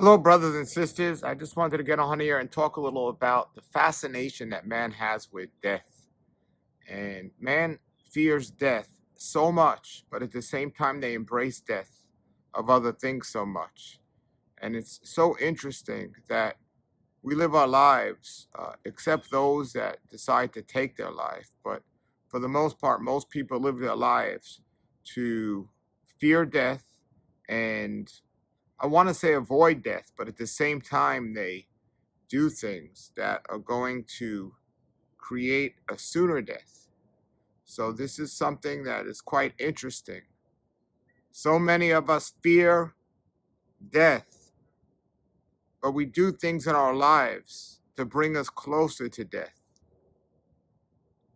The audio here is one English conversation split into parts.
Hello, brothers and sisters. I just wanted to get on here and talk a little about the fascination that man has with death. And man fears death so much, but at the same time, they embrace death of other things so much. And it's so interesting that we live our lives, except those that decide to take their life. But for the most part, most people live their lives to fear death and I want to say avoid death, but at the same time, they do things that are going to create a sooner death. So, this is something that is quite interesting. So many of us fear death, but we do things in our lives to bring us closer to death.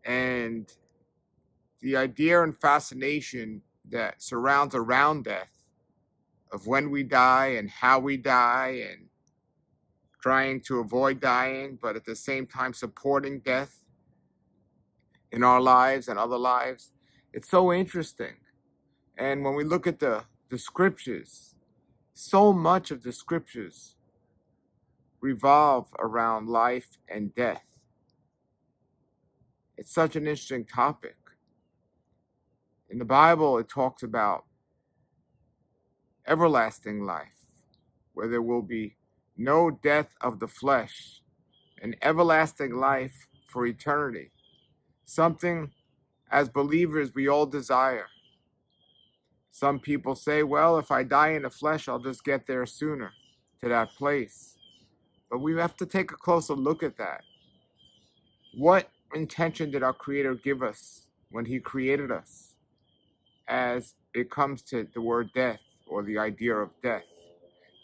And the idea and fascination that surrounds around death of when we die and how we die and trying to avoid dying, but at the same time supporting death in our lives and other lives. It's so interesting. And when we look at the scriptures, so much of the scriptures revolve around life and death. It's such an interesting topic. In the Bible, it talks about everlasting life, where there will be no death of the flesh, an everlasting life for eternity. Something as believers we all desire. Some people say, well, if I die in the flesh, I'll just get there sooner to that place. But we have to take a closer look at that. What intention did our Creator give us when He created us as it comes to the word death or the idea of death?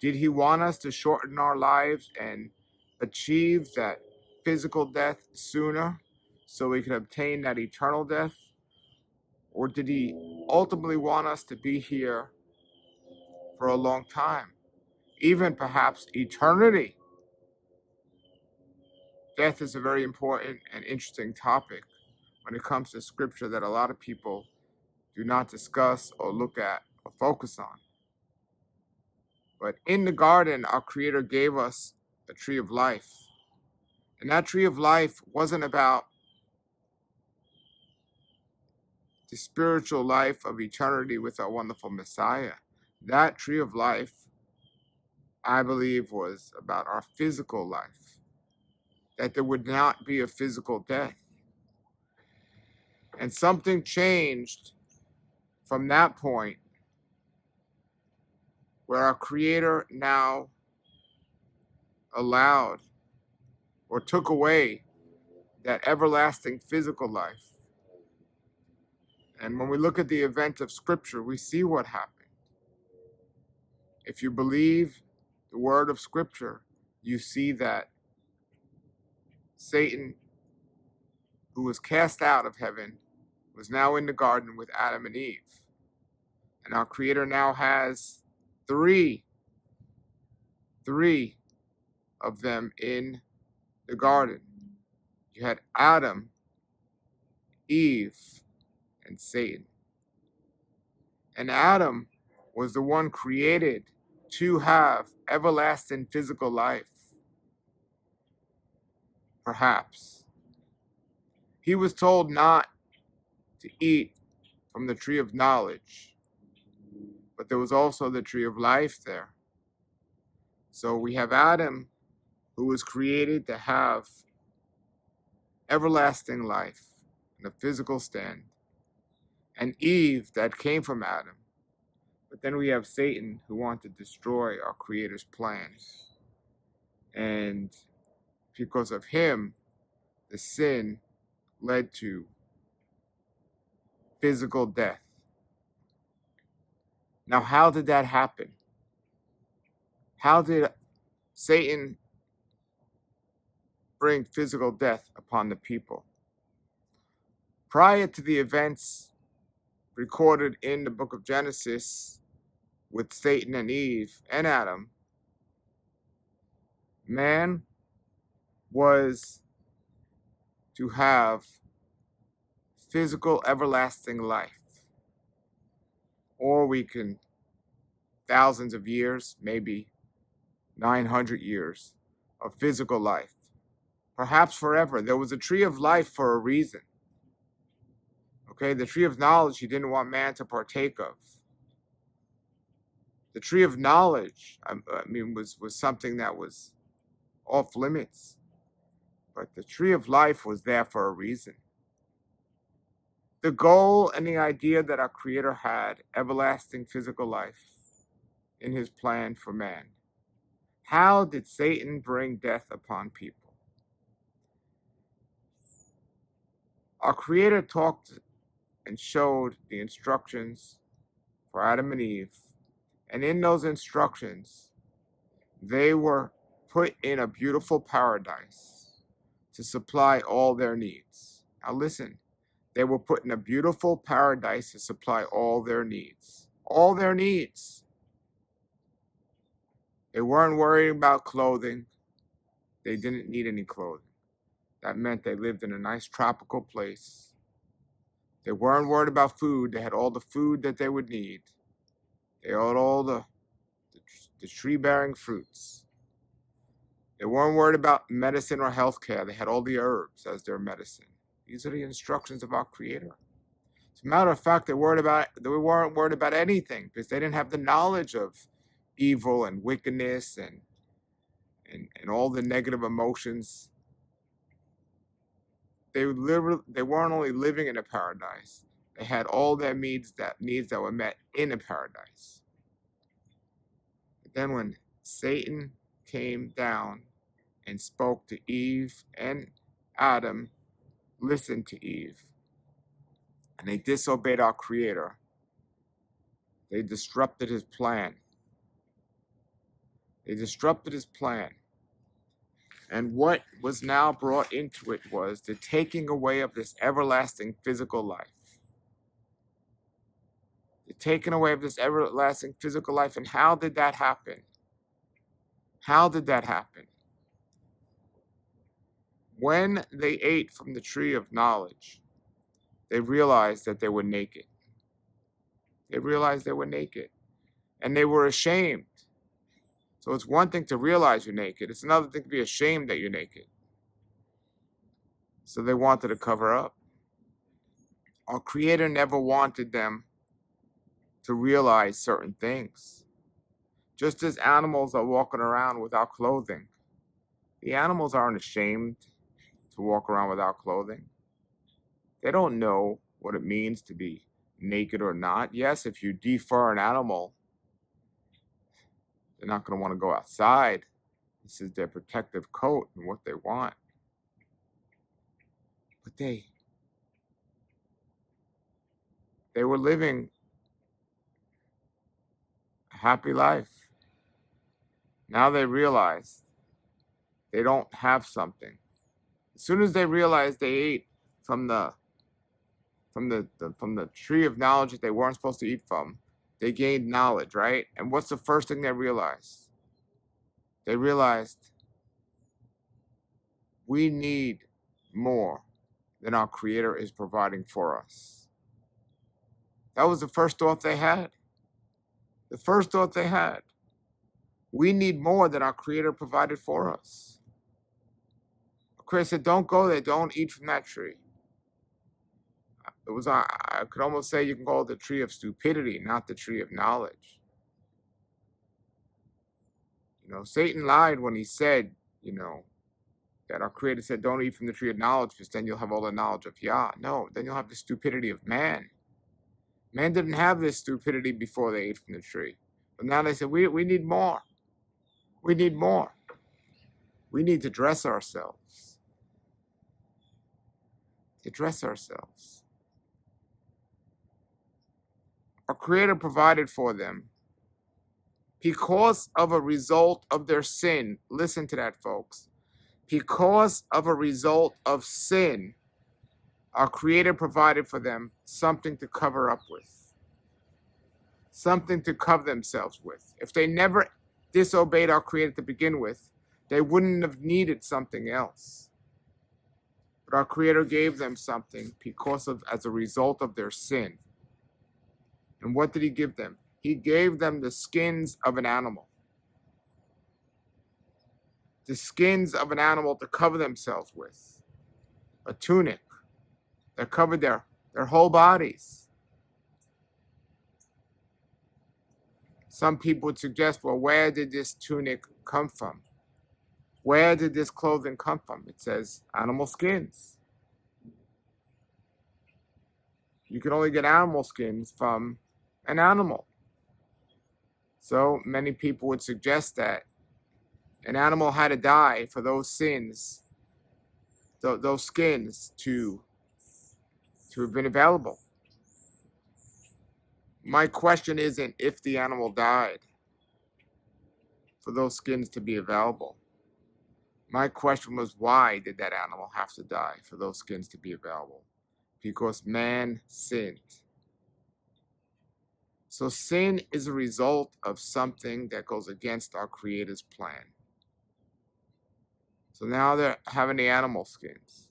Did He want us to shorten our lives and achieve that physical death sooner so we can obtain that eternal death? Or did He ultimately want us to be here for a long time, even perhaps eternity? Death is a very important and interesting topic when it comes to scripture that a lot of people do not discuss or look at or focus on. But in the garden, our Creator gave us a tree of life. And that tree of life wasn't about the spiritual life of eternity with our wonderful Messiah. That tree of life, I believe, was about our physical life, that there would not be a physical death. And something changed from that point where our Creator now allowed or took away that everlasting physical life. And when we look at the event of Scripture, we see what happened. If you believe the word of Scripture, you see that Satan, who was cast out of heaven, was now in the garden with Adam and Eve. And our Creator now has three of them in the garden. You had Adam, Eve, and Satan. And Adam was the one created to have everlasting physical life. Perhaps. He was told not to eat from the tree of knowledge, but there was also the tree of life there. So we have Adam, who was created to have everlasting life in a physical stand, and Eve that came from Adam. But then we have Satan, who wanted to destroy our Creator's plans. And because of him, the sin led to physical death. Now, how did that happen? How did Satan bring physical death upon the people? Prior to the events recorded in the book of Genesis with Satan and Eve and Adam, man was to have physical everlasting life. Or we can, thousands of years, maybe 900 years of physical life, perhaps forever. There was a tree of life for a reason. Okay, the tree of knowledge he didn't want man to partake of. The tree of knowledge, was something that was off limits. But the tree of life was there for a reason. The goal and the idea that our Creator had, everlasting physical life, in his plan for man. How did Satan bring death upon people? Our Creator talked and showed the instructions for Adam and Eve. And in those instructions, they were put in a beautiful paradise to supply all their needs. Now listen, they were put in a beautiful paradise to supply all their needs. All their needs. They weren't worried about clothing. They didn't need any clothing. That meant they lived in a nice tropical place. They weren't worried about food. They had all the food that they would need. They had all the tree-bearing fruits. They weren't worried about medicine or health care. They had all the herbs as their medicine. These are the instructions of our Creator. As a matter of fact, they weren't worried about anything because they didn't have the knowledge of evil and wickedness and all the negative emotions. They weren't only living in a paradise. They had all their needs that were met in a paradise. But then when Satan came down and spoke to Eve and Adam, listened to Eve, and they disobeyed our Creator, they disrupted his plan. They disrupted his plan. And what was now brought into it was the taking away of this everlasting physical life. The taking away of this everlasting physical life. And how did that happen? How did that happen? When they ate from the tree of knowledge, they realized that they were naked. They realized they were naked. And they were ashamed. So it's one thing to realize you're naked. It's another thing to be ashamed that you're naked. So they wanted to cover up. Our Creator never wanted them to realize certain things. Just as animals are walking around without clothing, the animals aren't ashamed to walk around without clothing. They don't know what it means to be naked or not. Yes, if you defur an animal, they're not going to want to go outside. This is their protective coat and what they want. But they were living a happy life. Now they realize they don't have something. As soon as they realized they ate from the tree of knowledge that they weren't supposed to eat from, they gained knowledge, right? And what's the first thing they realized? They realized we need more than our Creator is providing for us. That was the first thought they had. The first thought they had. We need more than our Creator provided for us. Chris said, don't go there. Don't eat from that tree. I could almost say you can call it the tree of stupidity, not the tree of knowledge. Satan lied when he said, that our Creator said, don't eat from the tree of knowledge because then you'll have all the knowledge of Yah. No, then you'll have the stupidity of man. Man didn't have this stupidity before they ate from the tree. But now they said, we need more. We need more. We need to dress ourselves. To dress ourselves. Our Creator provided for them because of a result of their sin. Listen to that, folks. Because of a result of sin, our Creator provided for them something to cover up with. Something to cover themselves with. If they never disobeyed our Creator to begin with, they wouldn't have needed something else. But our Creator gave them something as a result of their sin. And what did He give them? He gave them the skins of an animal. the skins of an animal to cover themselves with, a tunic that covered their whole bodies. Some people would suggest, well, where did this tunic come from? Where did this clothing come from? It says animal skins. You can only get animal skins from an animal. So many people would suggest that an animal had to die for those sins, those skins to have been available. My question isn't if the animal died for those skins to be available. My question was, why did that animal have to die for those skins to be available? Because man sinned. So sin is a result of something that goes against our Creator's plan. So now they're having the animal skins.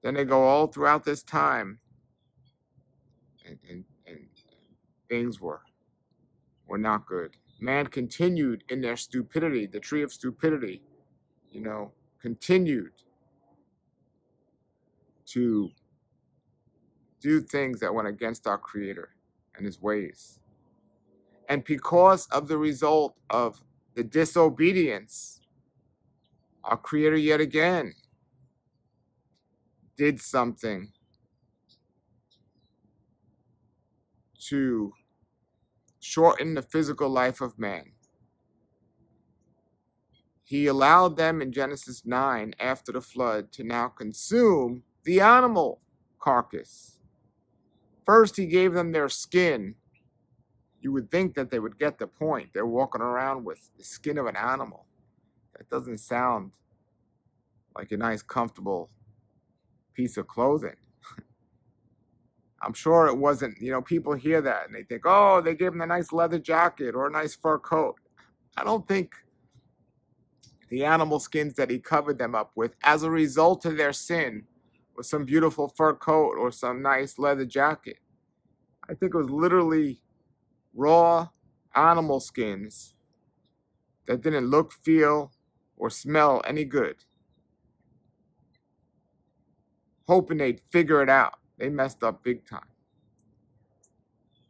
Then they go all throughout this time, and things were not good. Man continued in their stupidity, the tree of stupidity, continued to do things that went against our Creator and His ways. And because of the result of the disobedience, our Creator yet again did something to shorten the physical life of man. He allowed them in Genesis 9, after the flood, to now consume the animal carcass. First, He gave them their skin. You would think that they would get the point. They're walking around with the skin of an animal. That doesn't sound like a nice, comfortable piece of clothing. I'm sure it wasn't, people hear that and they think, oh, they gave him a nice leather jacket or a nice fur coat. I don't think the animal skins that He covered them up with as a result of their sin was some beautiful fur coat or some nice leather jacket. I think it was literally raw animal skins that didn't look, feel, or smell any good, hoping they'd figure it out. They messed up big time.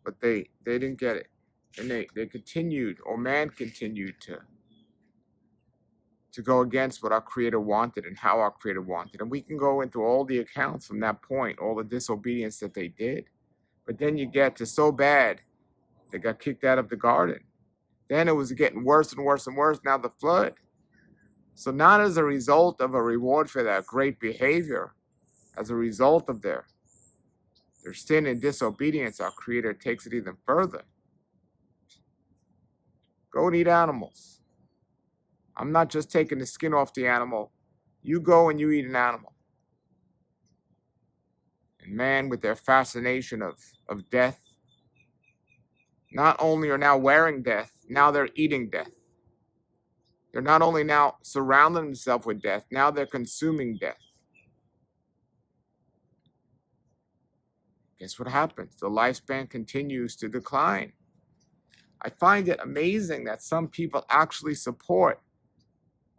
But they didn't get it. And they continued, or man continued to go against what our Creator wanted and how our Creator wanted. And we can go into all the accounts from that point, all the disobedience that they did. But then you get to so bad, they got kicked out of the garden. Then it was getting worse and worse and worse. Now the flood. So not as a result of a reward for that great behavior, as a result of their sin and disobedience, our Creator takes it even further. Go and eat animals. I'm not just taking the skin off the animal. You go and you eat an animal. And man, with their fascination of death, not only are now wearing death, now they're eating death. They're not only now surrounding themselves with death, now they're consuming death. Guess what happens? The lifespan continues to decline. I find it amazing that some people actually support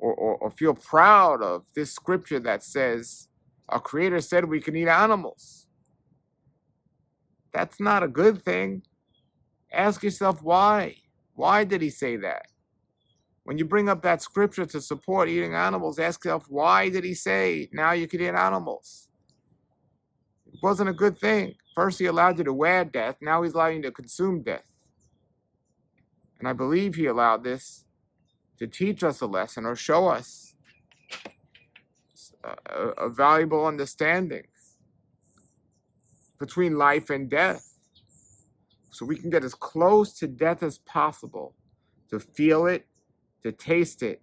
or feel proud of this scripture that says our Creator said we can eat animals. That's not a good thing. Ask yourself why. Why did He say that? When you bring up that scripture to support eating animals, ask yourself, why did He say now you can eat animals? It wasn't a good thing. First, He allowed you to wear death. Now He's allowing you to consume death. And I believe He allowed this to teach us a lesson or show us a valuable understanding between life and death, so we can get as close to death as possible, to feel it, to taste it,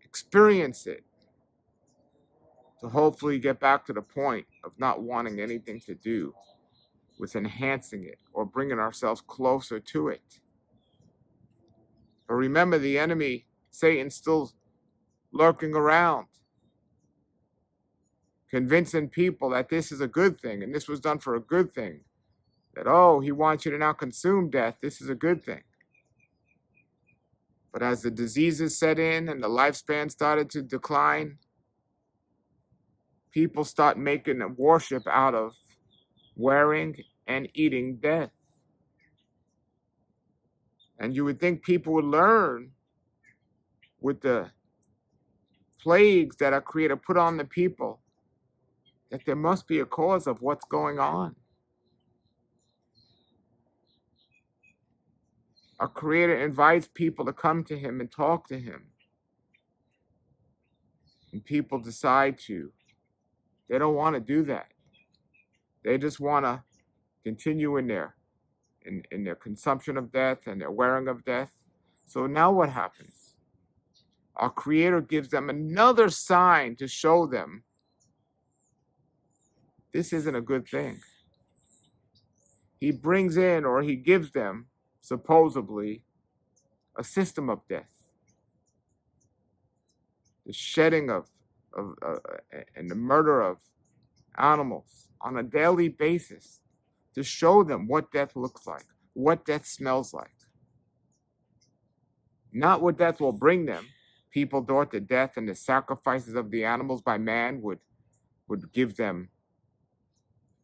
experience it, to hopefully get back to the point of not wanting anything to do with enhancing it or bringing ourselves closer to it. But remember, the enemy, Satan's still lurking around, convincing people that this is a good thing and this was done for a good thing. That, oh, he wants you to now consume death. This is a good thing. But as the diseases set in and the lifespan started to decline, people start making a worship out of wearing and eating death. And you would think people would learn with the plagues that our Creator put on the people that there must be a cause of what's going on. Our Creator invites people to come to Him and talk to Him. And people decide to. They don't want to do that. They just want to continue in their consumption of death and their wearing of death. So now what happens? Our Creator gives them another sign to show them this isn't a good thing. He brings in, or He gives them, supposedly, a system of death. The shedding of and the murder of animals on a daily basis to show them what death looks like, what death smells like. Not what death will bring them. People thought that death and the sacrifices of the animals by man would give them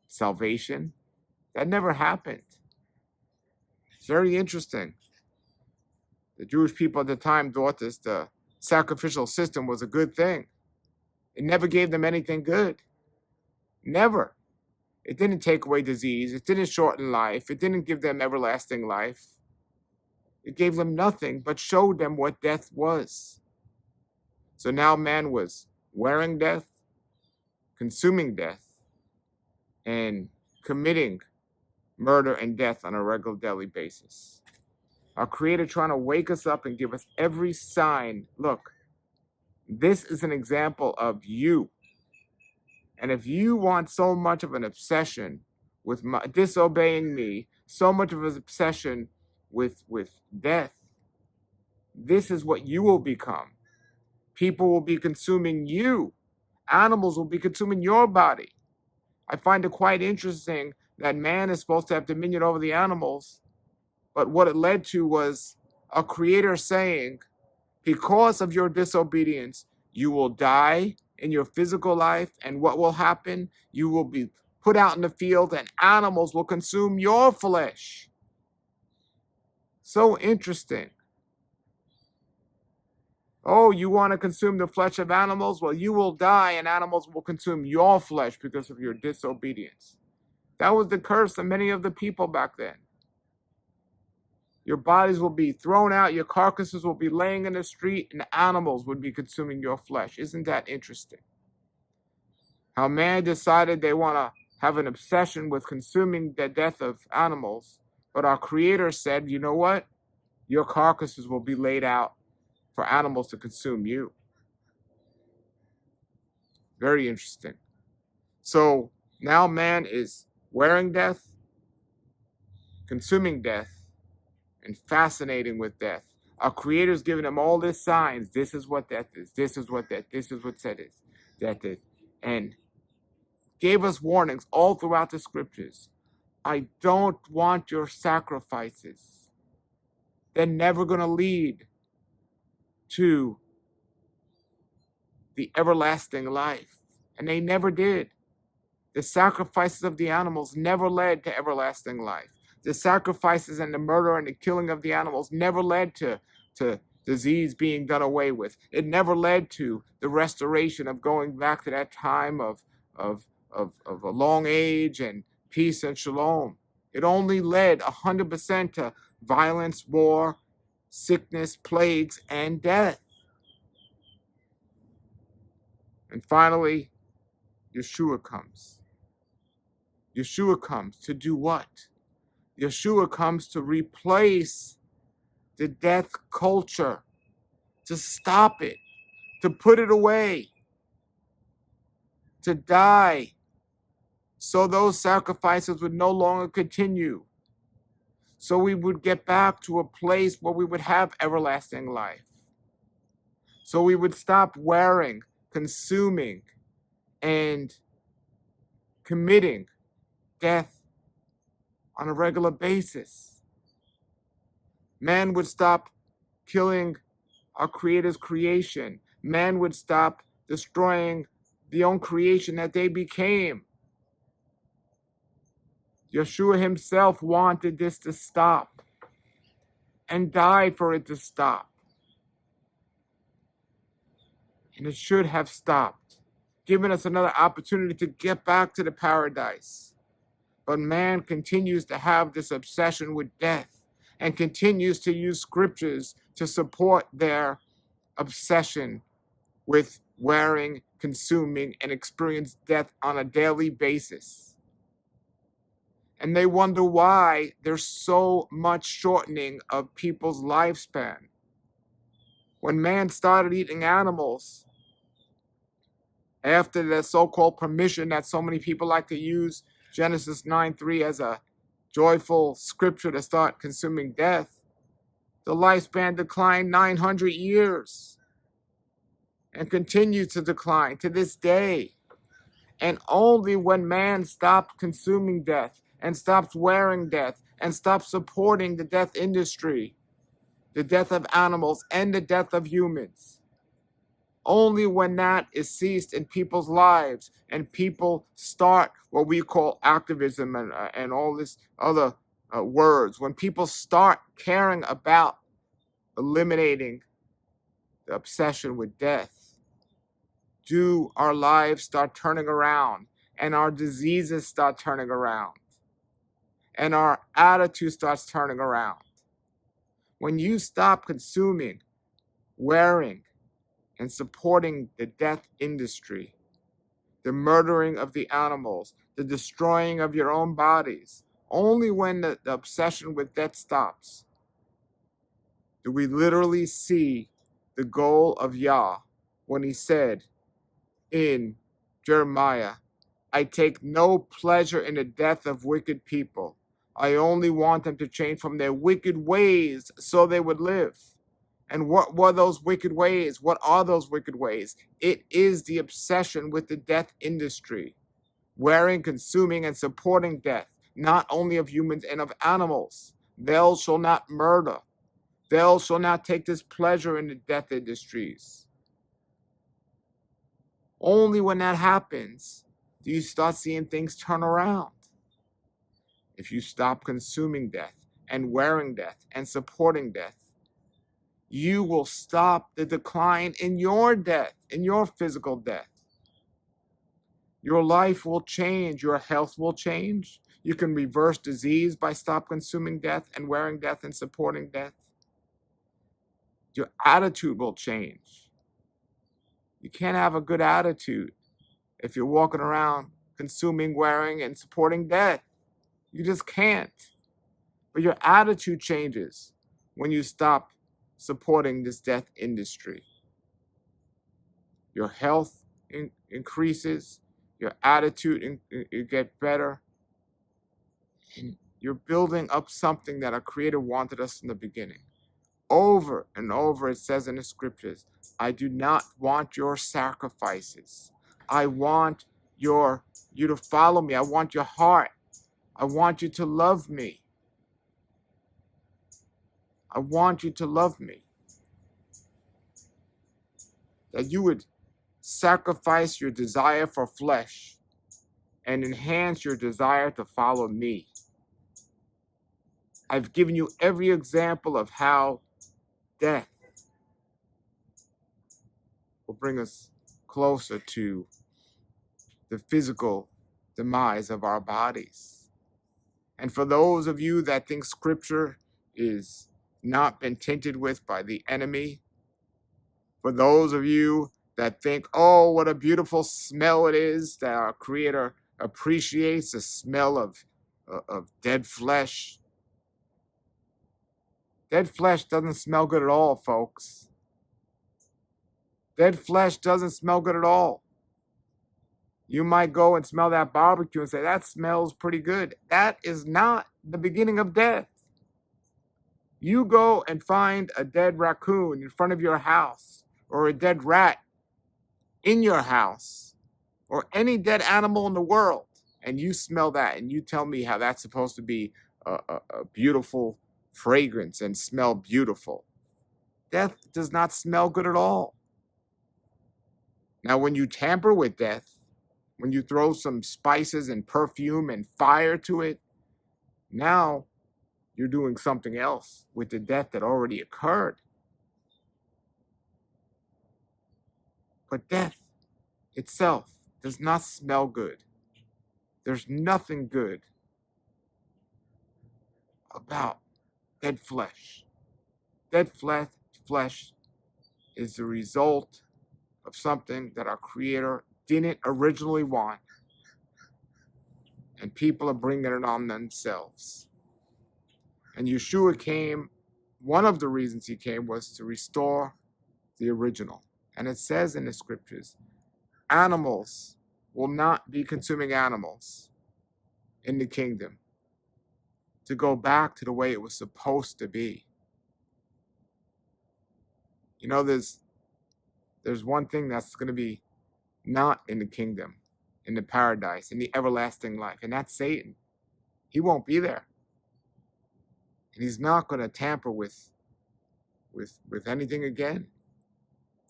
salvation. That never happened. It's very interesting. The Jewish people at the time thought the sacrificial system was a good thing. It never gave them anything good. Never. It didn't take away disease. It didn't shorten life. It didn't give them everlasting life. It gave them nothing but showed them what death was. So now man was wearing death, consuming death, and committing murder and death on a regular daily basis. Our Creator trying to wake us up and give us every sign. Look, this is an example of you. And if you want so much of an obsession with disobeying me, so much of an obsession with death, this is what you will become. People will be consuming you. Animals will be consuming your body. I find it quite interesting that man is supposed to have dominion over the animals, but what it led to was a Creator saying, because of your disobedience, you will die in your physical life, and what will happen? You will be put out in the field, and animals will consume your flesh. So interesting. Oh, you want to consume the flesh of animals? Well, you will die, and animals will consume your flesh because of your disobedience. That was the curse of many of the people back then. Your bodies will be thrown out, your carcasses will be laying in the street, and animals would be consuming your flesh. Isn't that interesting? How man decided they want to have an obsession with consuming the death of animals, but our Creator said, you know what? Your carcasses will be laid out for animals to consume you. Very interesting. So now man is wearing death, consuming death, and fascinating with death. Our Creator's giving them all these signs. This is what death is. This is what death. This is what death is. And gave us warnings all throughout the scriptures. I don't want your sacrifices. They're never going to lead to the everlasting life. And they never did. The sacrifices of the animals never led to everlasting life. The sacrifices and the murder and the killing of the animals never led to disease being done away with. It never led to the restoration of going back to that time of a long age and peace and shalom. It only led 100% to violence, war, sickness, plagues, and death. And finally, Yeshua comes. Yeshua comes to do what? Yeshua comes to replace the death culture, to stop it, to put it away, to die, so those sacrifices would no longer continue. So we would get back to a place where we would have everlasting life. So we would stop wearing, consuming, and committing death on a regular basis. Man would stop killing our Creator's creation. Man would stop destroying the own creation that they became. Yeshua himself wanted this to stop and died for it to stop. And it should have stopped, giving us another opportunity to get back to the paradise. But man continues to have this obsession with death and continues to use scriptures to support their obsession with wearing, consuming, and experience death on a daily basis. And they wonder why there's so much shortening of people's lifespan. When man started eating animals, after the so-called permission that so many people like to use Genesis 9:3 as a joyful scripture to start consuming death, the lifespan declined 900 years and continues to decline to this day. And only when man stopped consuming death and stops wearing death and stops supporting the death industry, the death of animals and the death of humans, only when that is ceased in people's lives and people start what we call activism and all this other words, when people start caring about eliminating the obsession with death, do our lives start turning around and our diseases start turning around and our attitude starts turning around. When you stop consuming, wearing, and supporting the death industry, the murdering of the animals, the destroying of your own bodies, only when the obsession with death stops do we literally see the goal of Yah when he said in Jeremiah, I take no pleasure in the death of wicked people. I only want them to change from their wicked ways so they would live. And what were those wicked ways? What are those wicked ways? It is the obsession with the death industry, wearing, consuming, and supporting death, not only of humans and of animals. Thou shalt not murder. Thou shalt not take this pleasure in the death industries. Only when that happens do you start seeing things turn around. If you stop consuming death and wearing death and supporting death, you will stop the decline in your death, in your physical death. Your life will change. Your health will change. You can reverse disease by stop consuming death and wearing death and supporting death. Your attitude will change. You can't have a good attitude if you're walking around consuming, wearing, and supporting death. You just can't. But your attitude changes when you stop supporting this death industry. Your health increases, your attitude you get better, and you're building up something that our Creator wanted us in the beginning. Over and over it says in the scriptures, I do not want your sacrifices. I want you to follow me. I want your heart. I want you to love me. I want you to love me. That you would sacrifice your desire for flesh and enhance your desire to follow me. I've given you every example of how death will bring us closer to the physical demise of our bodies. And for those of you that think scripture is not been tinted with by the enemy, for those of you that think, oh, what a beautiful smell it is, that our Creator appreciates the smell of dead flesh. Dead flesh doesn't smell good at all, folks. Dead flesh doesn't smell good at all. You might go and smell that barbecue and say, that smells pretty good. That is not the beginning of death. You go and find a dead raccoon in front of your house, or a dead rat in your house, or any dead animal in the world, and you smell that, and you tell me how that's supposed to be a beautiful fragrance and smell beautiful. Death does not smell good at all. Now, when you tamper with death, when you throw some spices and perfume and fire to it, now you're doing something else with the death that already occurred. But death itself does not smell good. There's nothing good about dead flesh. Dead flesh is the result of something that our Creator didn't originally want, and people are bringing it on themselves. And Yeshua came, one of the reasons he came was to restore the original. And it says in the scriptures, animals will not be consuming animals in the kingdom, to go back to the way it was supposed to be. You know, there's one thing that's going to be not in the kingdom, in the paradise, in the everlasting life, and that's Satan. He won't be there. And he's not going to tamper with anything again.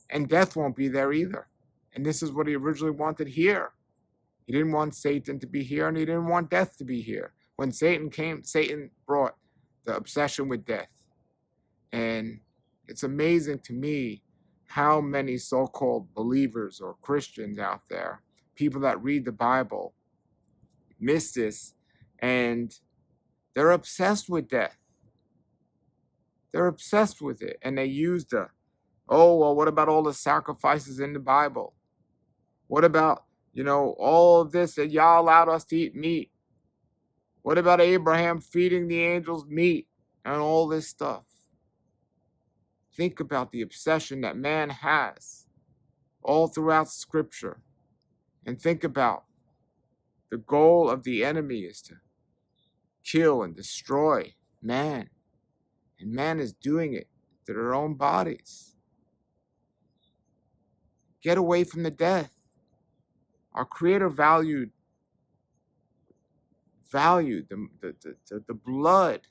And death won't be there either. And this is what he originally wanted here. He didn't want Satan to be here, and he didn't want death to be here. When Satan came, Satan brought the obsession with death. And it's amazing to me how many so-called believers or Christians out there, people that read the Bible, miss this, and they're obsessed with death. They're obsessed with it, and they use what about all the sacrifices in the Bible? What about, all of this that y'all allowed us to eat meat? What about Abraham feeding the angels meat and all this stuff? Think about the obsession that man has all throughout Scripture. And think about the goal of the enemy is to kill and destroy man. And man is doing it to their own bodies. Get away from the death. Our Creator valued the blood.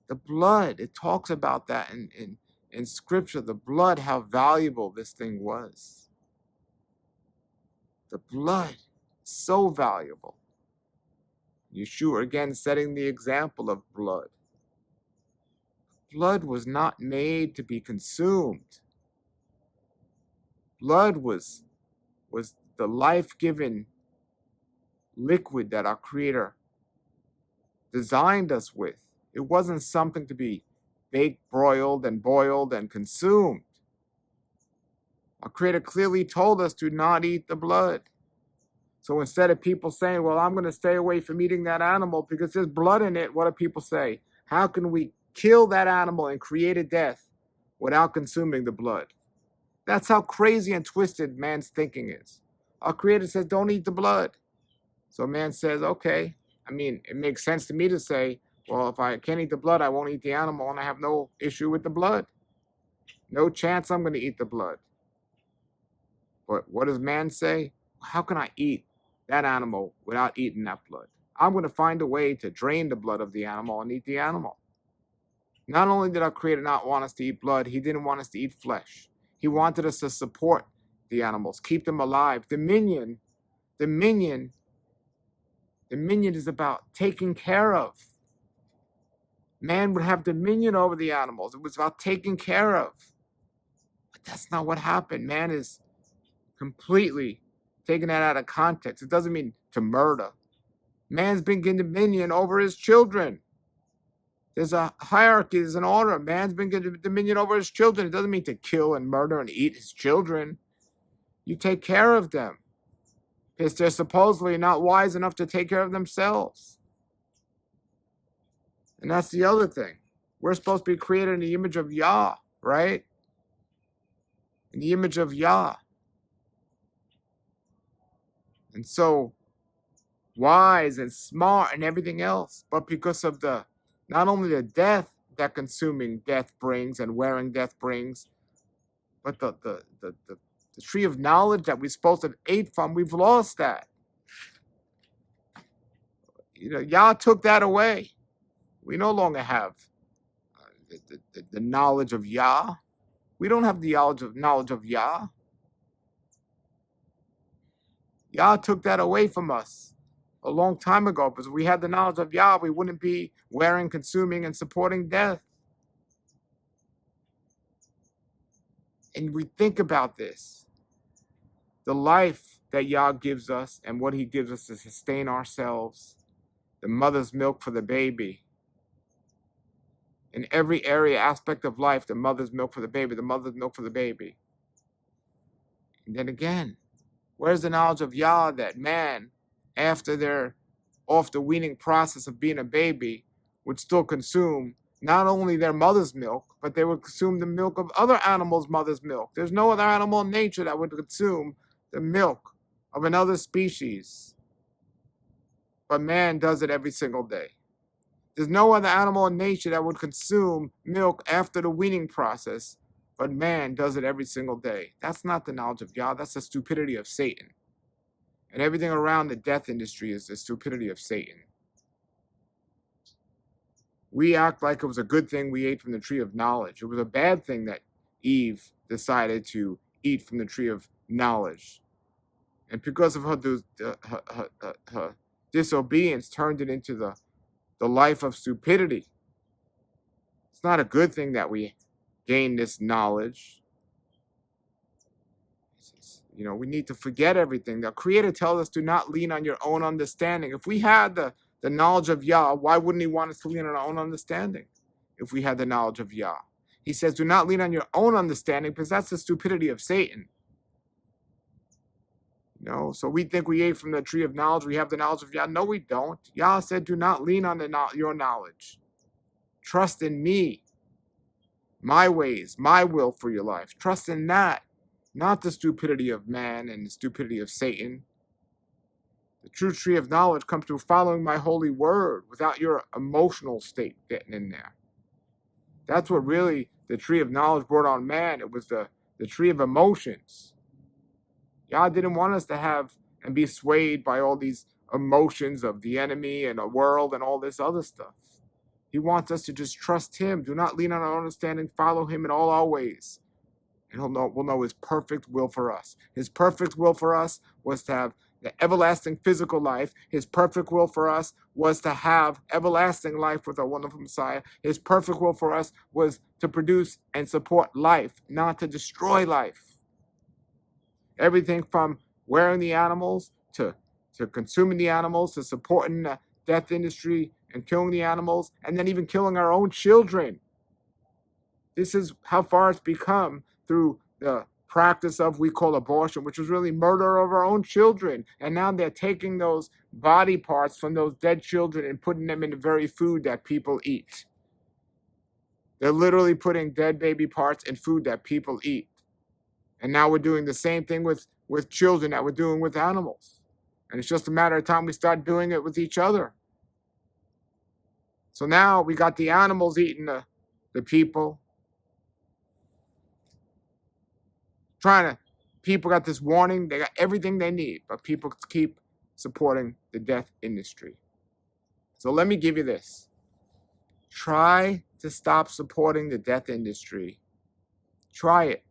The blood, it talks about that in Scripture, the blood, how valuable this thing was. The blood, so valuable. Yeshua again setting the example of blood. Blood was not made to be consumed. Blood was the life-giving liquid that our Creator designed us with. It wasn't something to be baked, broiled, and boiled and consumed. Our Creator clearly told us to not eat the blood. So instead of people saying, well, I'm going to stay away from eating that animal because there's blood in it, what do people say? How can we kill that animal and create a death without consuming the blood? That's how crazy and twisted man's thinking is. Our Creator says, don't eat the blood. So man says, okay. It makes sense to me to say, well, if I can't eat the blood, I won't eat the animal, and I have no issue with the blood. No chance I'm going to eat the blood. But what does man say? How can I eat that animal without eating that blood? I'm going to find a way to drain the blood of the animal and eat the animal. Not only did our Creator not want us to eat blood, he didn't want us to eat flesh. He wanted us to support the animals, keep them alive. Dominion is about taking care of. Man would have dominion over the animals. It was about taking care of. But that's not what happened. Man is completely taking that out of context. It doesn't mean to murder. Man's been given dominion over his children. There's a hierarchy, there's an order. Man's been given dominion over his children. It doesn't mean to kill and murder and eat his children. You take care of them, because they're supposedly not wise enough to take care of themselves. And that's the other thing. We're supposed to be created in the image of Yah, right? In the image of Yah. And so, wise and smart and everything else, but because of not only the death that consuming death brings and wearing death brings, but the tree of knowledge that we're supposed to eat from, we've lost that. Yah took that away. We no longer have the knowledge of Yah. We don't have the knowledge of Yah. Yah took that away from us a long time ago, because if we had the knowledge of Yah, we wouldn't be wearing, consuming, and supporting death. And we think about this. The life that Yah gives us and what he gives us to sustain ourselves, the mother's milk for the baby. In every area, aspect of life, the mother's milk for the baby, the mother's milk for the baby. And then again, where's the knowledge of Yah that man, after they're off the weaning process of being a baby, would still consume not only their mother's milk, but they would consume the milk of other animals' mother's milk. There's no other animal in nature that would consume the milk of another species. But man does it every single day. There's no other animal in nature that would consume milk after the weaning process, but man does it every single day. That's not the knowledge of Yah. That's the stupidity of Satan. And everything around the death industry is the stupidity of Satan. We act like it was a good thing we ate from the tree of knowledge. It was a bad thing that Eve decided to eat from the tree of knowledge. And because of her disobedience, turned it into the life of stupidity. It's not a good thing that we gain this knowledge. We need to forget everything. The Creator tells us, do not lean on your own understanding. If we had the knowledge of Yah, why wouldn't he want us to lean on our own understanding if we had the knowledge of Yah? He says, do not lean on your own understanding, because that's the stupidity of Satan. So we think we ate from the tree of knowledge, we have the knowledge of Yah. No, we don't. Yah said, do not lean on your knowledge. Trust in me, my ways, my will for your life. Trust in that, not the stupidity of man and the stupidity of Satan. The true tree of knowledge comes through following my holy word without your emotional state getting in there. That's what really the tree of knowledge brought on man. It was the tree of emotions. Yah didn't want us to have and be swayed by all these emotions of the enemy and the world and all this other stuff. He wants us to just trust him. Do not lean on our understanding. Follow him in all our ways. And we'll know his perfect will for us. His perfect will for us was to have the everlasting physical life. His perfect will for us was to have everlasting life with our wonderful Messiah. His perfect will for us was to produce and support life, not to destroy life. Everything from wearing the animals to consuming the animals, to supporting the death industry and killing the animals, and then even killing our own children. This is how far it's become through the practice of we call abortion, which was really murder of our own children. And now they're taking those body parts from those dead children and putting them in the very food that people eat. They're literally putting dead baby parts in food that people eat. And now we're doing the same thing with children that we're doing with animals. And it's just a matter of time we start doing it with each other. So now we got the animals eating the people. People got this warning, they got everything they need, but people keep supporting the death industry. So let me give you this. Try to stop supporting the death industry. Try it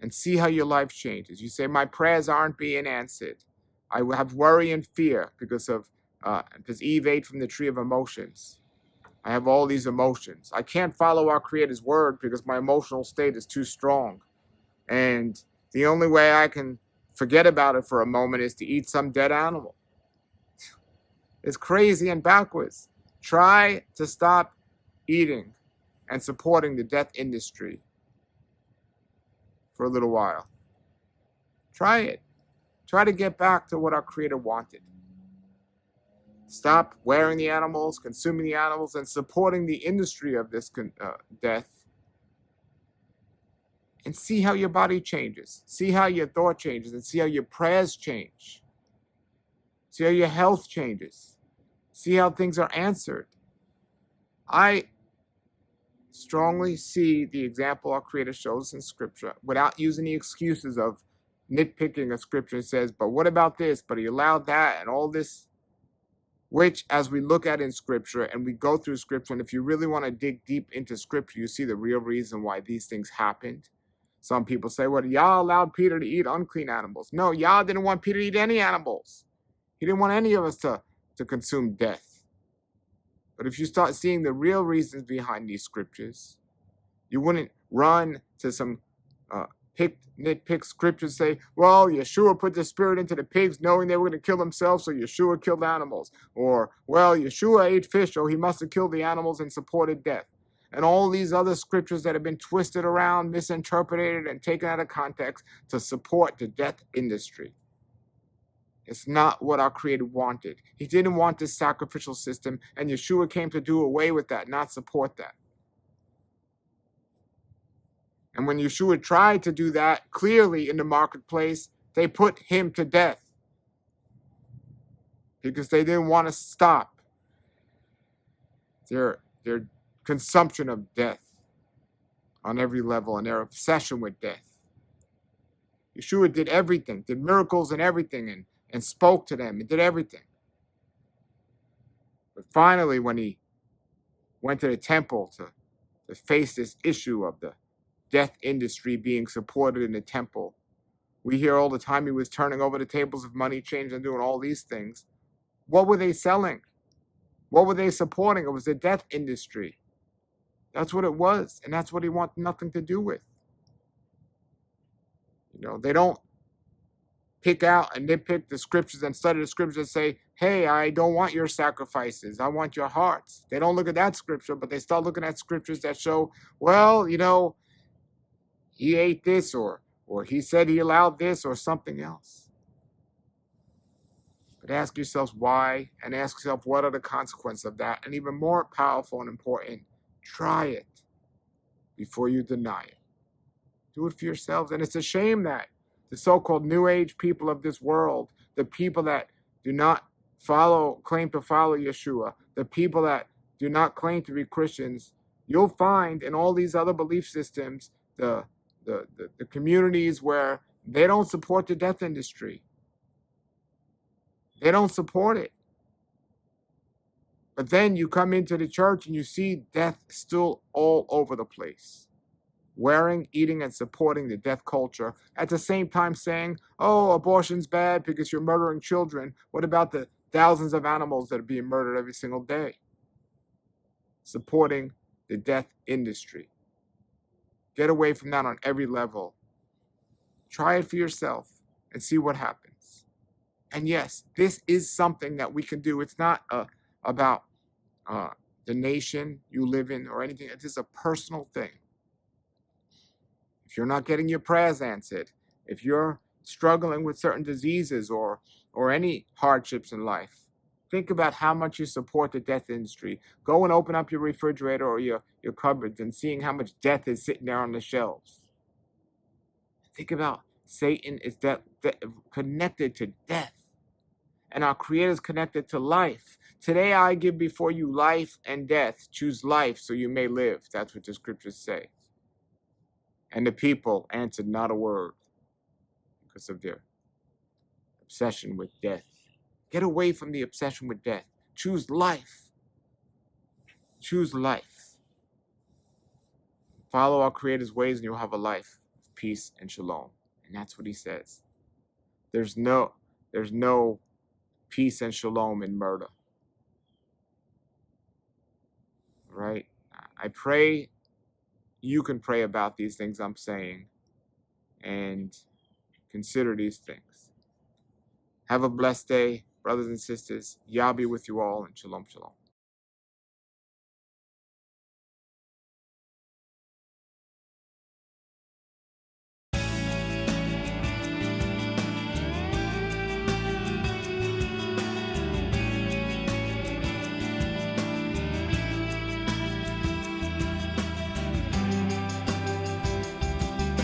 and see how your life changes. You say, my prayers aren't being answered. I have worry and fear because Eve ate from the tree of emotions. I have all these emotions. I can't follow our Creator's word because my emotional state is too strong. And the only way I can forget about it for a moment is to eat some dead animal. It's crazy and backwards. Try to stop eating and supporting the death industry for a little while. Try it. Try to get back to what our Creator wanted. Stop wearing the animals, consuming the animals, and supporting the industry of this death. And see how your body changes. See how your thought changes, and see how your prayers change. See how your health changes. See how things are answered. I strongly see the example our Creator shows in Scripture without using the excuses of nitpicking a Scripture and says, but what about this? But he allowed that and all this. which, as we look at in Scripture and we go through Scripture, and if you really want to dig deep into Scripture, you see the real reason why these things happened. Some people say, well, Yah allowed Peter to eat unclean animals. No, Yah didn't want Peter to eat any animals. He didn't want any of us to consume death. But if you start seeing the real reasons behind these Scriptures, you wouldn't run to some nitpick scriptures, say, well, Yeshua put the spirit into the pigs knowing they were going to kill themselves, so Yeshua killed animals. Or, well, Yeshua ate fish, so he must have killed the animals and supported death. And all these other scriptures that have been twisted around, misinterpreted, and taken out of context to support the death industry. It's not what our Creator wanted. He didn't want this sacrificial system, and Yeshua came to do away with that, not support that. And when Yeshua tried to do that clearly in the marketplace, they put him to death because they didn't want to stop their consumption of death on every level and their obsession with death. Yeshua did everything, did miracles and everything, and spoke to them and did everything. But finally, when he went to the temple to face this issue of the death industry being supported in the temple, we hear all the time he was turning over the tables of money change and doing all these things. What were they selling? What were they supporting? It was the death industry. That's what it was, and that's what he wanted nothing to do with. They don't pick out and nitpick the scriptures and study the scriptures and say, hey, I don't want your sacrifices. I want your hearts. They don't look at that scripture, but they start looking at scriptures that show, well, he ate this, or he said he allowed this, or something else. But ask yourselves why, and ask yourself what are the consequences of that. And even more powerful and important, try it before you deny it. Do it for yourselves. And it's a shame that the so-called New Age people of this world, the people that do not claim to follow Yeshua, the people that do not claim to be Christians, you'll find in all these other belief systems, the communities where they don't support the death industry. They don't support it. But then you come into the church and you see death still all over the place. Wearing, eating, and supporting the death culture. At the same time saying, oh, abortion's bad because you're murdering children. What about the thousands of animals that are being murdered every single day? Supporting the death industry. Get away from that on every level. Try it for yourself and see what happens. And yes, this is something that we can do. It's not about the nation you live in or anything. It is a personal thing. If you're not getting your prayers answered, if you're struggling with certain diseases or any hardships in life, think about how much you support the death industry. Go and open up your refrigerator or your cupboards and seeing how much death is sitting there on the shelves. Think about Satan is connected to death. And our Creator is connected to life. Today I give before you life and death. Choose life so you may live. That's what the scriptures say. And the people answered not a word because of their obsession with death. Get away from the obsession with death. Choose life. Choose life. Follow our Creator's ways and you'll have a life of peace and shalom. And that's what he says. There's no peace and shalom in murder. Right? I pray you can pray about these things I'm saying and consider these things. Have a blessed day, brothers and sisters. Yah be with you all, and shalom, shalom.